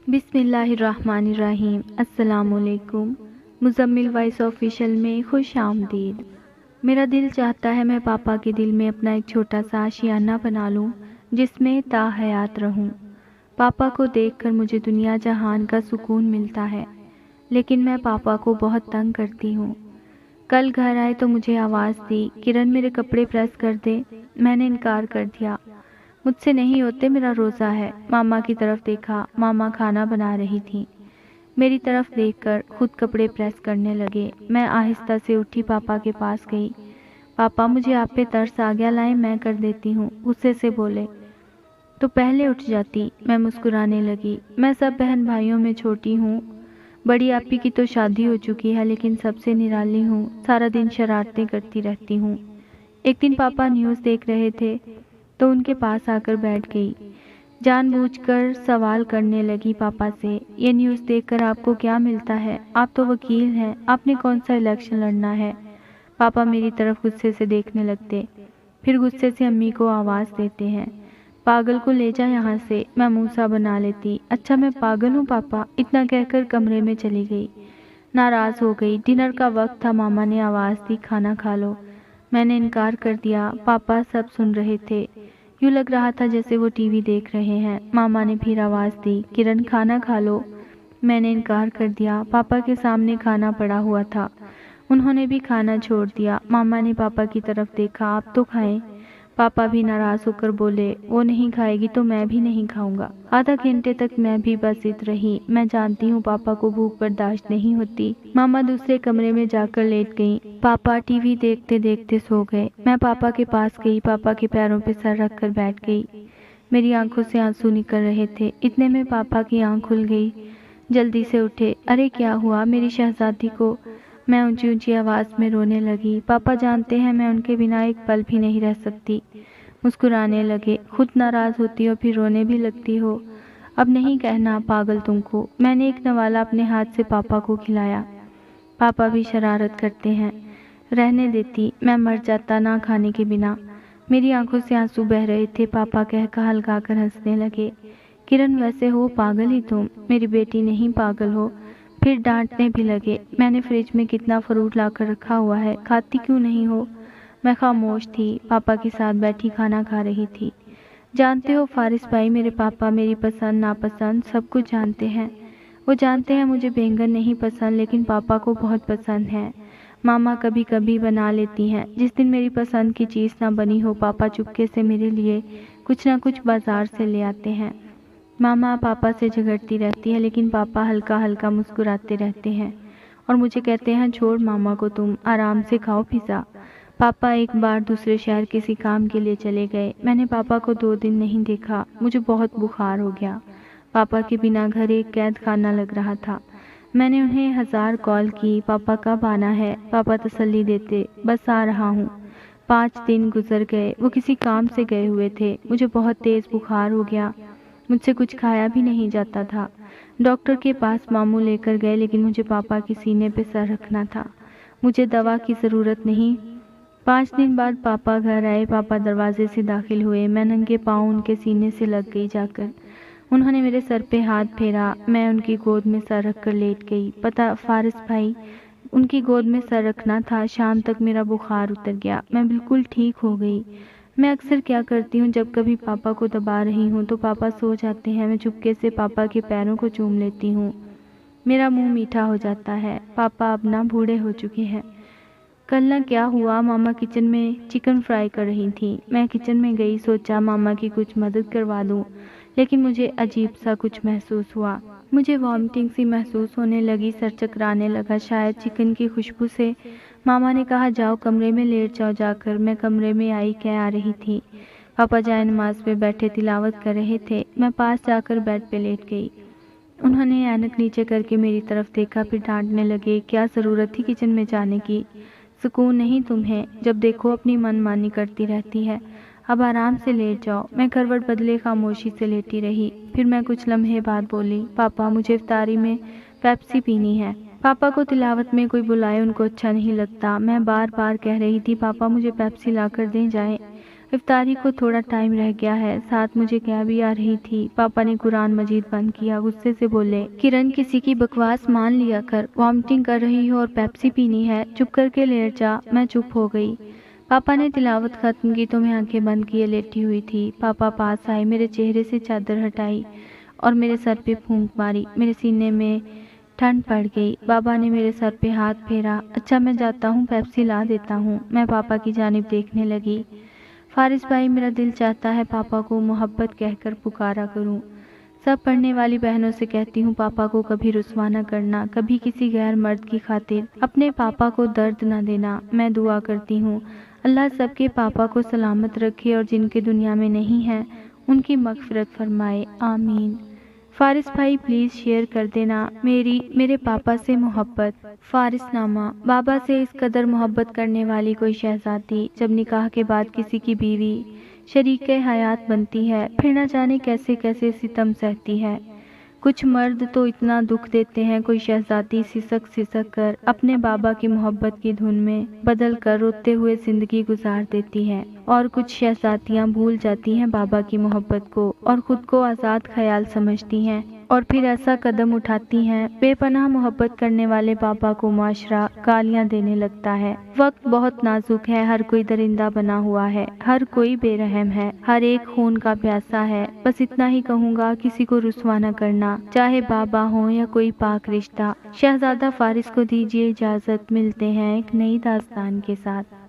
بسم اللہ الرحمن الرحیم۔ السلام علیکم۔ مزمل وائس آفیشل میں خوش آمدید۔ میرا دل چاہتا ہے میں پاپا کے دل میں اپنا ایک چھوٹا سا آشیانہ بنا لوں جس میں تا حیات رہوں۔ پاپا کو دیکھ کر مجھے دنیا جہان کا سکون ملتا ہے، لیکن میں پاپا کو بہت تنگ کرتی ہوں۔ کل گھر آئے تو مجھے آواز دی، کرن میرے کپڑے پریس کر دے۔ میں نے انکار کر دیا، مجھ سے نہیں ہوتے، میرا روزہ ہے۔ ماما کی طرف دیکھا، ماما کھانا بنا رہی تھی۔ میری طرف دیکھ کر خود کپڑے پریس کرنے لگے۔ میں آہستہ سے اٹھی، پاپا کے پاس گئی۔ پاپا مجھے آپ پہ ترس آ گیا، لائیں میں کر دیتی ہوں، غصے سے بولے۔ تو پہلے اٹھ جاتی۔ میں مسکرانے لگی۔ میں سب بہن بھائیوں میں چھوٹی ہوں، بڑی آپی کی تو شادی ہو چکی ہے، لیکن سب سے نرالی ہوں، سارا دن شرارتیں کرتی رہتی ہوں۔ ایک دن پاپا نیوز دیکھ رہے تھے تو ان کے پاس آ کر بیٹھ گئی۔ جان بوجھ کر سوال کرنے لگی پاپا سے، یہ نیوز دیکھ کر آپ کو کیا ملتا ہے؟ آپ تو وکیل ہیں، آپ نے کون سا الیکشن لڑنا ہے؟ پاپا میری طرف غصے سے دیکھنے لگتے، پھر غصے سے امی کو آواز دیتے ہیں، پاگل کو لے جا یہاں سے۔ میں منہ سا بنا لیتی، اچھا میں پاگل ہوں پاپا؟ اتنا کہہ کر کمرے میں چلی گئی۔ ناراض ہو گئی۔ ڈنر کا وقت تھا، ماما نے آواز دی، کھانا کھا لو۔ میں نے انکار کر دیا۔ پاپا سب سن رہے تھے، یوں لگ رہا تھا جیسے وہ ٹی وی دیکھ رہے ہیں۔ ماما نے پھر آواز دی، کرن کھانا کھا لو۔ میں نے انکار کر دیا۔ پاپا کے سامنے کھانا پڑا ہوا تھا، انہوں نے بھی کھانا چھوڑ دیا۔ ماما نے پاپا کی طرف دیکھا، آپ تو کھائیں۔ پاپا بھی ناراض ہو کر بولے، وہ نہیں کھائے گی تو میں بھی نہیں کھاؤں گا۔ آدھا گھنٹے تک میں بھی بس ات رہی۔ میں جانتی ہوں پاپا کو بھوک برداشت نہیں ہوتی۔ ماما دوسرے کمرے میں جا کر لیٹ گئیں۔ پاپا ٹی وی دیکھتے دیکھتے سو گئے۔ میں پاپا کے پاس گئی، پاپا کے پیروں پہ سر رکھ کر بیٹھ گئی۔ میری آنکھوں سے آنسو نکل رہے تھے۔ اتنے میں پاپا کی آنکھ کھل گئی، جلدی سے اٹھے۔ ارے کیا ہوا میری شہزادی کو؟ میں اونچی اونچی آواز میں رونے لگی۔ پاپا جانتے ہیں میں ان کے بنا ایک پل بھی نہیں رہ سکتی۔ مسکرانے لگے، خود ناراض ہوتی ہو پھر رونے بھی لگتی ہو، اب نہیں کہنا پاگل تم کو۔ میں نے ایک نوالا اپنے ہاتھ سے پاپا کو کھلایا۔ پاپا بھی شرارت کرتے ہیں، رہنے دیتی، میں مر جاتا نہ کھانے کے بنا۔ میری آنکھوں سے آنسو بہ رہے تھے۔ پاپا کہہ کہا لگا کر ہنسنے لگے، کرن ویسے ہو پاگل ہی تم، میری بیٹی نہیں پاگل ہو۔ پھر ڈانٹنے بھی لگے، میں نے فریج میں کتنا فروٹ لا کر رکھا ہوا ہے، کھاتی کیوں نہیں ہو؟ میں خاموش تھی، پاپا کے ساتھ بیٹھی کھانا کھا رہی تھی۔ جانتے ہو فارس بھائی، میرے پاپا میری پسند ناپسند سب کچھ جانتے ہیں۔ وہ جانتے ہیں مجھے بینگن نہیں پسند، لیکن پاپا کو بہت پسند ہے۔ ماما کبھی کبھی بنا لیتی ہیں، جس دن میری پسند کی چیز نہ بنی ہو پاپا چپکے سے میرے لیے کچھ نہ کچھ بازار سے لے آتے ہیں۔ ماما پاپا سے جھگڑتی رہتی ہے، لیکن پاپا ہلکا ہلکا مسکراتے رہتے ہیں اور مجھے کہتے ہیں چھوڑ ماما کو، تم آرام سے کھاؤ پیزا۔ پاپا ایک بار دوسرے شہر کسی کام کے لیے چلے گئے۔ میں نے پاپا کو 2 دن نہیں دیکھا، مجھے بہت بخار ہو گیا۔ پاپا کے بنا گھر ایک قید خانہ لگ رہا تھا۔ میں نے انہیں 1000 کال کی، پاپا کب آنا ہے؟ پاپا تسلی دیتے، بس آ رہا ہوں۔ 5 دن گزر گئے، وہ کسی کام سے گئے ہوئے تھے۔ مجھے بہت تیز بخار ہو گیا، مجھ سے کچھ کھایا بھی نہیں جاتا تھا۔ ڈاکٹر کے پاس ماموں لے کر گئے، لیکن مجھے پاپا کے سینے پہ سر رکھنا تھا، مجھے دوا کی ضرورت نہیں۔ 5 دن بعد پاپا گھر آئے۔ پاپا دروازے سے داخل ہوئے، میں ننگے پاؤں ان کے سینے سے لگ گئی جا کر۔ انہوں نے میرے سر پہ ہاتھ پھیرا، میں ان کی گود میں سر رکھ کر لیٹ گئی۔ پتہ فارس بھائی، ان کی گود میں سر رکھنا تھا۔ شام تک میرا بخار اتر گیا، میں بالکل ٹھیک ہو گئی۔ میں اکثر کیا کرتی ہوں، جب کبھی پاپا کو دبا رہی ہوں تو پاپا سو جاتے ہیں، میں چپکے سے پاپا کے پیروں کو چوم لیتی ہوں، میرا منہ میٹھا ہو جاتا ہے۔ پاپا اب نہ بوڑھے ہو چکے ہیں۔ کل نہ کیا ہوا، ماما کچن میں چکن فرائی کر رہی تھی۔ میں کچن میں گئی، سوچا ماما کی کچھ مدد کروا دوں، لیکن مجھے عجیب سا کچھ محسوس ہوا۔ مجھے وامٹنگ سی محسوس ہونے لگی، سر چکرانے لگا، شاید چکن کی خوشبو سے۔ ماما نے کہا جاؤ کمرے میں لیٹ جاؤ جا کر۔ میں کمرے میں آئی، کہہ آ رہی تھی، پاپا جائے نماز پہ بیٹھے تلاوت کر رہے تھے۔ میں پاس جا کر بیڈ پہ لیٹ گئی۔ انہوں نے اینک نیچے کر کے میری طرف دیکھا، پھر ڈانٹنے لگے، کیا ضرورت تھی کچن میں جانے کی؟ سکون نہیں تمہیں؟ جب دیکھو اپنی من مانی کرتی رہتی ہے، اب آرام سے لیٹ جاؤ۔ میں کروٹ بدلے خاموشی سے لیٹی رہی، پھر میں کچھ لمحے بعد بولی، پاپا مجھے افطاری میں پیپسی پینی ہے۔ پاپا کو تلاوت میں کوئی بلائے ان کو اچھا نہیں لگتا۔ میں بار بار کہہ رہی تھی، پاپا مجھے پیپسی لا کر دیں جائیں۔ افطاری کو تھوڑا ٹائم رہ گیا ہے، ساتھ مجھے کیب بھی آ رہی تھی۔ پاپا نے قرآن مجید بند کیا، غصے سے بولے، کرن کسی کی بکواس مان لیا کر، وامٹنگ کر رہی ہو اور پیپسی پینی ہے، چپ کر کے لیٹ جا۔ میں چپ ہو گئی۔ پاپا نے تلاوت ختم کی تو میں آنکھیں بند کیے لیٹی ہوئی تھی۔ پاپا پاس آئے، میرے چہرے سے چادر ہٹائی اور میرے سر پہ پھونک ماری۔ میرے سینے میں ٹھنڈ پڑ گئی۔ بابا نے میرے سر پہ ہاتھ پھیرا۔ اچھا میں جاتا ہوں، پیپسی لا دیتا ہوں۔ میں پاپا کی جانب دیکھنے لگی۔ فارس بھائی، میرا دل چاہتا ہے پاپا کو محبت کہہ کر پکارا کروں۔ سب پڑھنے والی بہنوں سے کہتی ہوں پاپا کو کبھی رسوا نہ کرنا، کبھی کسی غیر مرد کی خاطر اپنے پاپا کو درد نہ دینا۔ میں دعا کرتی ہوں اللہ سب کے پاپا کو سلامت رکھے اور جن کے دنیا میں نہیں ہیں ان کی مغفرت فرمائے، آمین۔ فارس بھائی پلیز شیئر کر دینا میرے پاپا سے محبت۔ فارس نامہ۔ بابا سے اس قدر محبت کرنے والی کوئی شہزادی جب نکاح کے بعد کسی کی بیوی شریک حیات بنتی ہے، پھر نہ جانے کیسے کیسے ستم سہتی ہے۔ کچھ مرد تو اتنا دکھ دیتے ہیں، کوئی شہزادی سسک سسک کر اپنے بابا کی محبت کی دھن میں بدل کر روتے ہوئے زندگی گزار دیتی ہے، اور کچھ شہزادیاں بھول جاتی ہیں بابا کی محبت کو اور خود کو آزاد خیال سمجھتی ہیں، اور پھر ایسا قدم اٹھاتی ہیں بے پناہ محبت کرنے والے بابا کو معاشرہ گالیاں دینے لگتا ہے۔ وقت بہت نازک ہے، ہر کوئی درندہ بنا ہوا ہے، ہر کوئی بے رحم ہے، ہر ایک خون کا پیاسا ہے۔ بس اتنا ہی کہوں گا، کسی کو رسوا نہ کرنا، چاہے بابا ہوں یا کوئی پاک رشتہ۔ شہزادہ فارس کو دیجیے اجازت، ملتے ہیں ایک نئی داستان کے ساتھ۔